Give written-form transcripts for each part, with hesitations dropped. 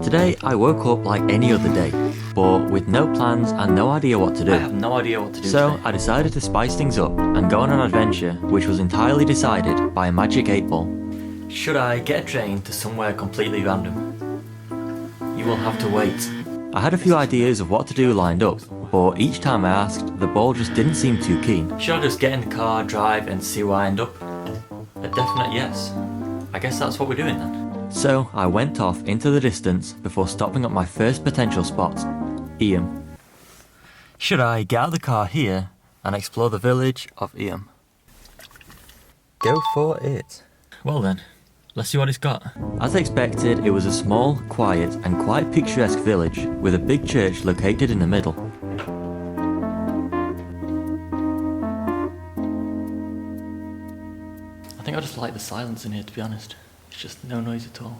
Today I woke up like any other day, but with no plans and no idea what to do. I have no idea what to do So today. I decided to spice things up and go on an adventure which was entirely decided by a magic 8-ball. Should I get a train to somewhere completely random? You will have to wait. I had a few ideas of what to do lined up, but each time I asked, the ball just didn't seem too keen. Should I just get in the car, drive and see where I end up? A definite yes. I guess that's what we're doing then. So I went off into the distance before stopping at my first potential spot, Eyam. Should I get out of the car here and explore the village of Eyam? Go for it. Well then, let's see what it's got. As expected, it was a small, quiet and quite picturesque village with a big church located in the middle. I think I just like the silence in here, to be honest. It's just no noise at all.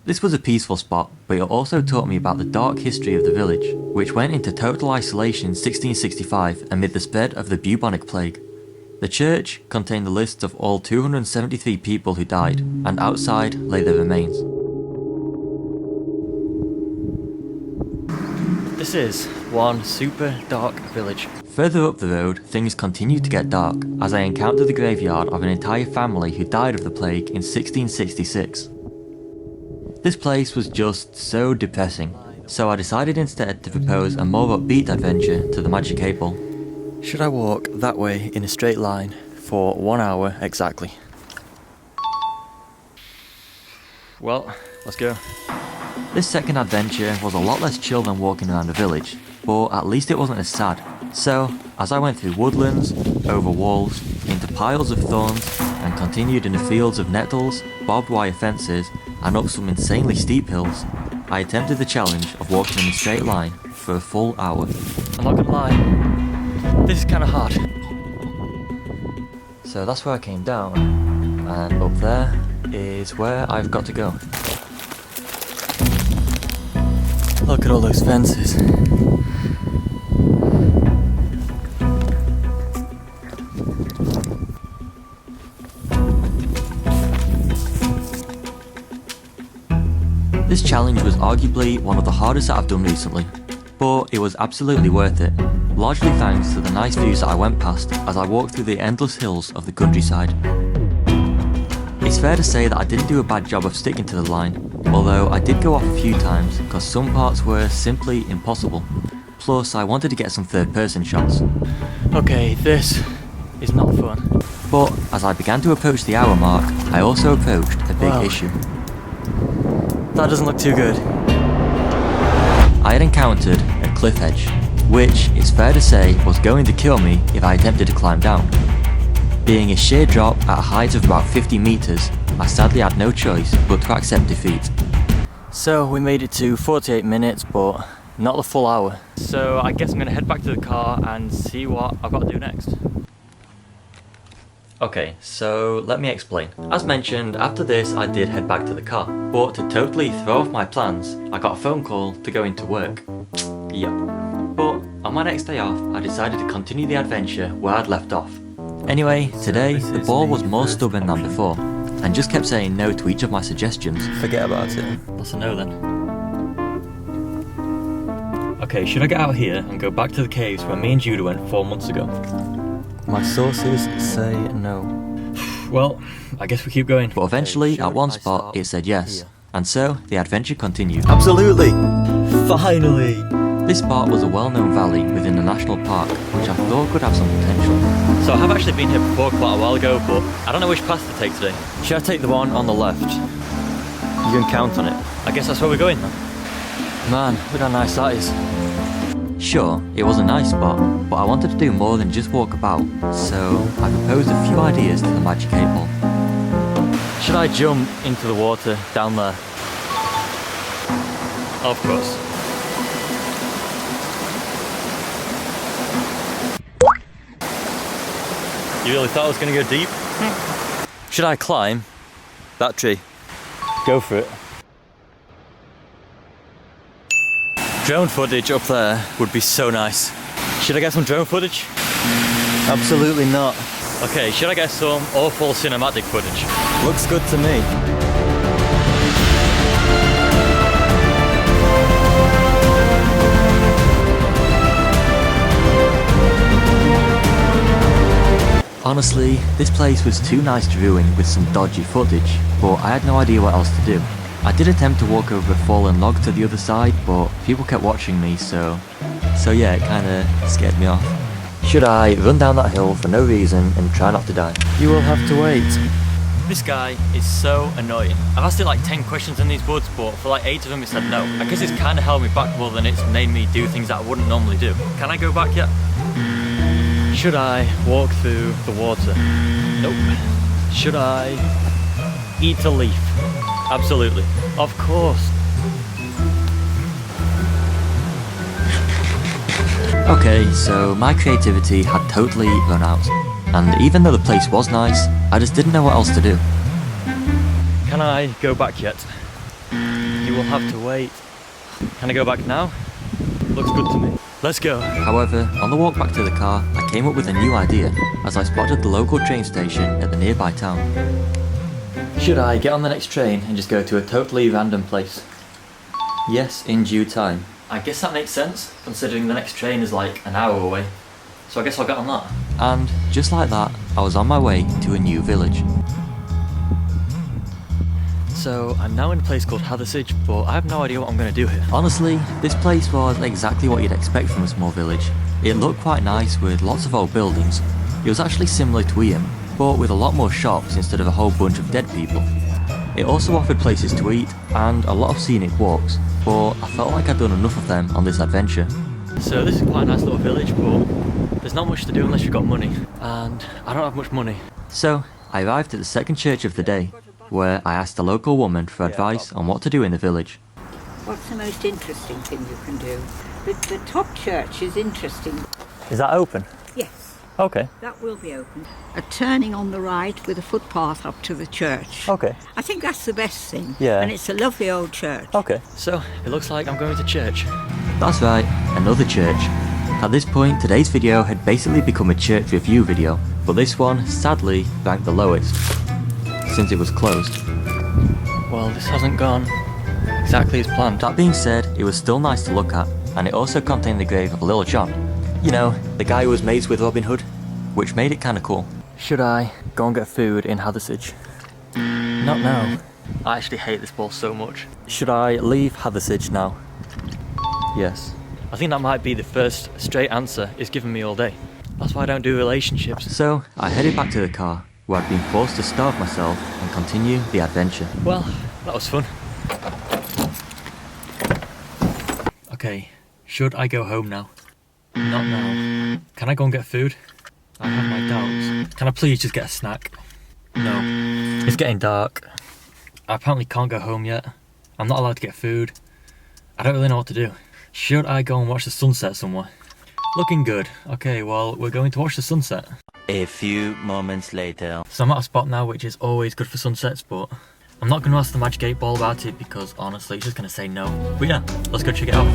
This was a peaceful spot, but it also taught me about the dark history of the village, which went into total isolation in 1665 amid the spread of the bubonic plague. The church contained the lists of all 273 people who died, and outside lay their remains. This is one super dark village. Further up the road, things continued to get dark as I encountered the graveyard of an entire family who died of the plague in 1666. This place was just so depressing, so I decided instead to propose a more upbeat adventure to the Magic 8-ball. Should I walk that way in a straight line for 1 hour exactly? Well, let's go. This second adventure was a lot less chill than walking around a village, but at least it wasn't as sad. So, as I went through woodlands, over walls, into piles of thorns, and continued in the fields of nettles, barbed wire fences, and up some insanely steep hills, I attempted the challenge of walking in a straight line for a full hour. I'm not gonna lie, this is kinda hard. So that's where I came down, and up there is where I've got to go. Look at all those fences. This challenge was arguably one of the hardest that I've done recently, but it was absolutely worth it, largely thanks to the nice views that I went past as I walked through the endless hills of the countryside. It's fair to say that I didn't do a bad job of sticking to the line, although I did go off a few times because some parts were simply impossible. Plus, I wanted to get some third-person shots. Okay, this is not fun. But as I began to approach the hour mark, I also approached a big Wow. issue. That doesn't look too good. I had encountered a cliff edge, which, it's fair to say, was going to kill me if I attempted to climb down. Being a sheer drop at a height of about 50 meters, I sadly had no choice but to accept defeat. So we made it to 48 minutes, but not the full hour. So I guess I'm gonna head back to the car and see what I've got to do next. Okay, so let me explain. As mentioned, after this I did head back to the car, but to totally throw off my plans, I got a phone call to go into work. Yep. But on my next day off, I decided to continue the adventure where I'd left off. Anyway, today the ball was more stubborn than before, and just kept saying no to each of my suggestions. Forget about it. That's a no then. Okay, should I get out here and go back to the caves where me and Judah went 4 months ago? My sources say no. Well, I guess we keep going. But eventually, at one spot, it said yes, and so the adventure continued. Absolutely! Finally! This spot was a well-known valley within the national park, which I thought could have some potential. So I have actually been here before quite a while ago, but I don't know which path to take today. Should I take the one on the left? You can count on it. I guess that's where we're going then. Man, look how nice that is. Sure, it was a nice spot, but I wanted to do more than just walk about, so I proposed a few ideas to the Magic 8-ball. Should I jump into the water down there? Of course. You really thought I was going to go deep? Should I climb that tree? Go for it. Drone footage up there would be so nice. Should I get some drone footage? Absolutely not. Okay, should I get some awful cinematic footage? Looks good to me. Honestly, this place was too nice to ruin with some dodgy footage, but I had no idea what else to do. I did attempt to walk over a fallen log to the other side, but people kept watching me, so yeah, it kinda scared me off. Should I run down that hill for no reason and try not to die? You will have to wait. This guy is so annoying. I've asked it like 10 questions in these woods, but for like 8 of them it said no. I guess it's kind of held me back more than it's made me do things that I wouldn't normally do. Can I go back yet? Should I walk through the water? Nope. Should I eat a leaf? Absolutely. Of course. Okay, so my creativity had totally run out. And even though the place was nice, I just didn't know what else to do. Can I go back yet? You will have to wait. Can I go back now? Looks good to me. Let's go. However, on the walk back to the car, I came up with a new idea as I spotted the local train station at the nearby town. Should I get on the next train and just go to a totally random place? Yes, in due time. I guess that makes sense, considering the next train is like an hour away. So I guess I'll get on that. And just like that, I was on my way to a new village. So I'm now in a place called Hathersage, but I have no idea what I'm going to do here. Honestly, this place was exactly what you'd expect from a small village. It looked quite nice with lots of old buildings. It was actually similar to Eyam, but with a lot more shops instead of a whole bunch of dead people. It also offered places to eat and a lot of scenic walks, but I felt like I'd done enough of them on this adventure. So this is quite a nice little village, but there's not much to do unless you've got money. And I don't have much money. So, I arrived at the second church of the day, where I asked a local woman for advice on what to do in the village. What's the most interesting thing you can do? The top church is interesting. Is that open? Yes, Okay. that will be open. A turning on the right with a footpath up to the church. Okay. I think that's the best thing. Yeah. And it's a lovely old church. Okay. So it looks like I'm going to church. That's right, another church. At this point, today's video had basically become a church review video, but this one, sadly, ranked the lowest, since it was closed. Well, this hasn't gone exactly as planned. That being said, it was still nice to look at, and it also contained the grave of Little John. You know, the guy who was mates with Robin Hood, which made it kinda cool. Should I go and get food in Hathersage? Not now. I actually hate this ball so much. Should I leave Hathersage now? Yes. I think that might be the first straight answer it's given me all day. That's why I don't do relationships. So, I headed back to the car, where I'd been forced to starve myself and continue the adventure. Well, that was fun. Okay, should I go home now? Not now. Can I go and get food? I have my doubts. Can I please just get a snack? No. It's getting dark. I apparently can't go home yet. I'm not allowed to get food. I don't really know what to do. Should I go and watch the sunset somewhere? Looking good. Okay, well, we're going to watch the sunset. A few moments later. So I'm at a spot now which is always good for sunsets, but I'm not going to ask the Magic 8 Ball about it because honestly it's just going to say no. But yeah, let's go check it out.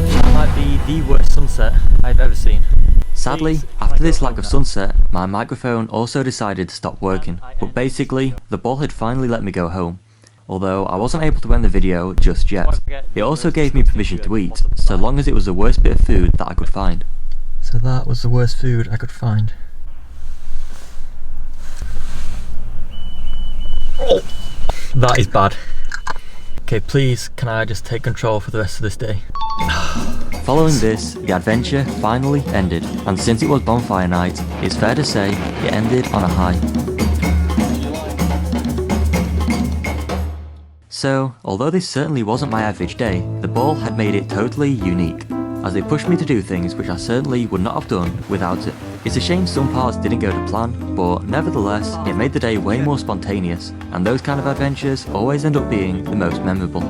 That might be the worst sunset I've ever seen. Sadly, after this lack of sunset, my microphone also decided to stop working, but basically, the ball had finally let me go home, although I wasn't able to end the video just yet. It also gave me permission to eat, so long as it was the worst bit of food that I could find. So that was the worst food I could find. That is bad. Okay, please, can I just take control for the rest of this day? Following this, the adventure finally ended, and since it was bonfire night, it's fair to say it ended on a high. So, although this certainly wasn't my average day, the ball had made it totally unique, as it pushed me to do things which I certainly would not have done without it. It's a shame some parts didn't go to plan, but nevertheless, it made the day way more spontaneous, and those kind of adventures always end up being the most memorable.